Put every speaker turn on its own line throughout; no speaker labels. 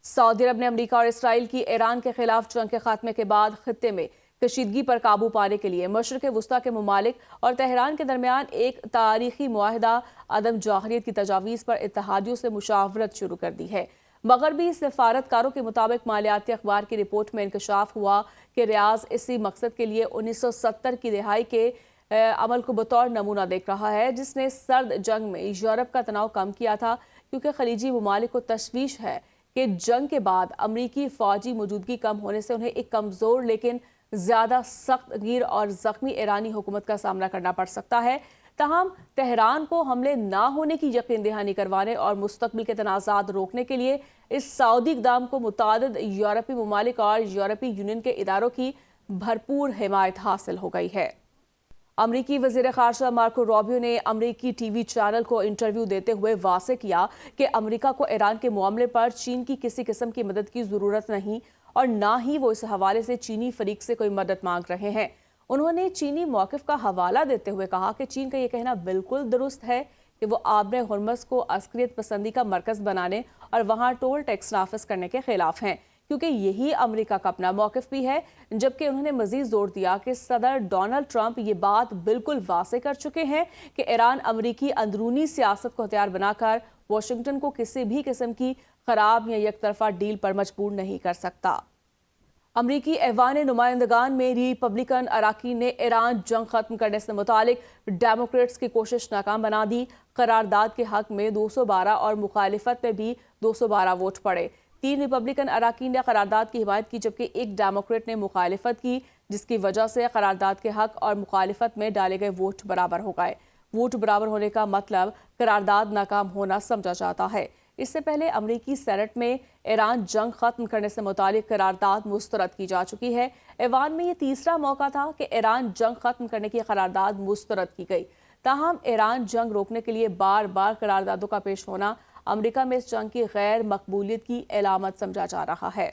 سعودی عرب نے امریکہ اور اسرائیل کی ایران کے خلاف جنگ کے خاتمے کے بعد خطے میں کشیدگی پر قابو پانے کے لیے مشرق وسطیٰ کے ممالک اور تہران کے درمیان ایک تاریخی معاہدہ عدم جوہریت کی تجاویز پر اتحادیوں سے مشاورت شروع کر دی ہے۔ مغربی سفارتکاروں کے مطابق مالیاتی اخبار کی رپورٹ میں انکشاف ہوا کہ ریاض اسی مقصد کے لیے 1970 کی دہائی کے عمل کو بطور نمونہ دیکھ رہا ہے، جس نے سرد جنگ میں یورپ کا تناؤ کم کیا تھا، کیونکہ خلیجی ممالک کو تشویش ہے کہ جنگ کے بعد امریکی فوجی موجودگی کم ہونے سے انہیں ایک کمزور لیکن زیادہ سخت گیر اور زخمی ایرانی حکومت کا سامنا کرنا پڑ سکتا ہے۔ تاہم تہران کو حملے نہ ہونے کی یقین دہانی کروانے اور مستقبل کے تنازعات روکنے کے لیے اس سعودی اقدام کو متعدد یورپی ممالک اور یورپی یونین کے اداروں کی بھرپور حمایت حاصل ہو گئی ہے۔ امریکی وزیر خارجہ مارکو روبیو نے امریکی ٹی وی چینل کو انٹرویو دیتے ہوئے واضح کیا کہ امریکہ کو ایران کے معاملے پر چین کی کسی قسم کی مدد کی ضرورت نہیں اور نہ ہی وہ اس حوالے سے چینی فریق سے کوئی مدد مانگ رہے ہیں۔ انہوں نے چینی موقف کا حوالہ دیتے ہوئے کہا کہ چین کا یہ کہنا بالکل درست ہے کہ وہ آبر ہرمز کو عسکریت پسندی کا مرکز بنانے اور وہاں ٹول ٹیکس نافذ کرنے کے خلاف ہیں، کیونکہ یہی امریکہ کا اپنا موقف بھی ہے، جبکہ انہوں نے مزید زور دیا کہ صدر ڈونلڈ ٹرمپ یہ بات بالکل واضح کر چکے ہیں کہ ایران امریکی اندرونی سیاست کو ہتھیار بنا کر واشنگٹن کو کسی بھی قسم کی خراب یا یک طرفہ ڈیل پر مجبور نہیں کر سکتا۔ امریکی ایوان نمائندگان میں ریپبلکن اراکین نے ایران جنگ ختم کرنے سے متعلق ڈیموکریٹس کی کوشش ناکام بنا دی۔ قرارداد کے حق میں 212 اور مخالفت میں بھی 212 ووٹ پڑے۔ 3 ریپبلکن اراکین نے قرارداد کی حمایت کی، جبکہ ایک ڈیموکریٹ نے مخالفت کی، جس کی وجہ سے قرارداد کے حق اور مخالفت میں ڈالے گئے ووٹ برابر ہو گئے۔ ووٹ برابر ہونے کا مطلب قرارداد ناکام ہونا سمجھا جاتا ہے۔ اس سے پہلے امریکی سینٹ میں ایران جنگ ختم کرنے سے متعلق قرارداد مسترد کی جا چکی ہے۔ ایوان میں یہ تیسرا موقع تھا کہ ایران جنگ ختم کرنے کی قرارداد مسترد کی گئی۔ تاہم ایران جنگ روکنے کے لیے بار بار قراردادوں کا پیش ہونا امریکہ میں اس جنگ کی غیر مقبولیت کی علامت سمجھا جا رہا ہے۔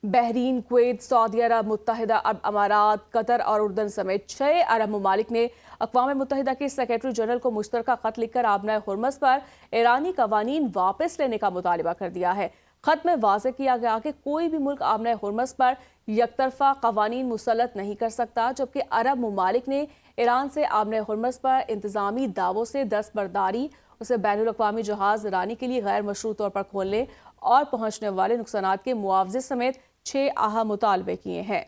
بحرین، کویت، سعودی عرب، متحدہ عرب امارات، قطر اور اردن سمیت 6 عرب ممالک نے اقوام متحدہ کے سیکریٹری جنرل کو مشترکہ خط لکھ کر آبنائے ہرمز پر ایرانی قوانین واپس لینے کا مطالبہ کر دیا ہے۔ خط میں واضح کیا گیا کہ کوئی بھی ملک آبنائے ہرمز پر یک طرفہ قوانین مسلط نہیں کر سکتا، جبکہ عرب ممالک نے ایران سے آبنائے ہرمز پر انتظامی دعووں سے دستبرداری، اسے بین الاقوامی جہاز رانی کے لیے غیر مشروع طور پر کھولنے اور پہنچنے والے نقصانات کے معاوضے سمیت 6 اہم مطالبے کیے ہیں۔